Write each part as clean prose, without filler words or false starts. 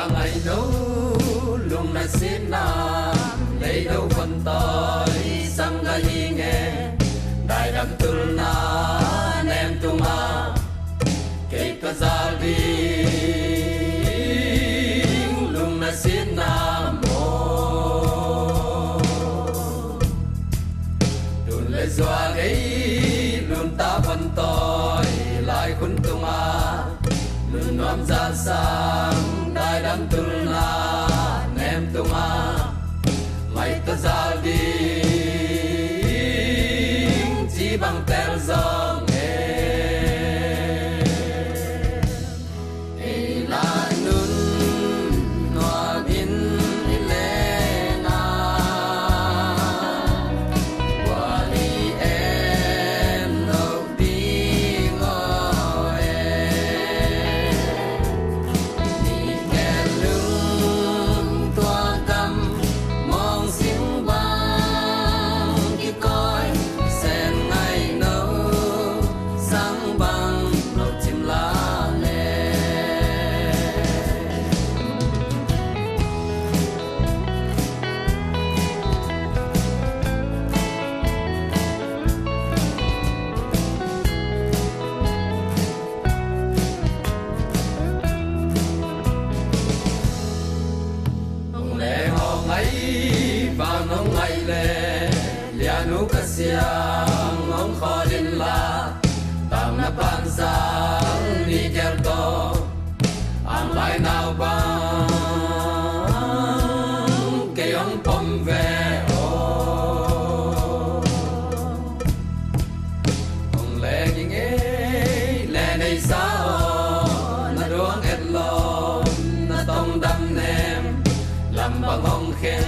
và ngày nấu lùng na xin na lấy đâu phần tới sang ga hi nghe đại đam tul na nem tu ma cây ca za đi lùng na xin na mo đun lấy doa ấy luôn ta phần tới lại khun tu ma luôn nom ra sang đại đam tul na nem tu ma mày ta ra đi chỉ bằng tel gió nghe là nun noa bin Elena qua đi em đâu đi ngồi đi nghe lưng tua cầm mong xin bằng cái coi sen ngày nấu sáng bằng nấu chim lá lè ông lẽ họ ngay và nó ngay lẽ lia nu ca siang ông khó đến la tam na ban sang ni kel to ang lai nào bang cái ông pom về ông lẽ gì nghe lẽ này sao na doang et lom na tông đam nem làm bằng ông khen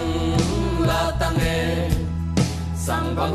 la tăng e sang bằng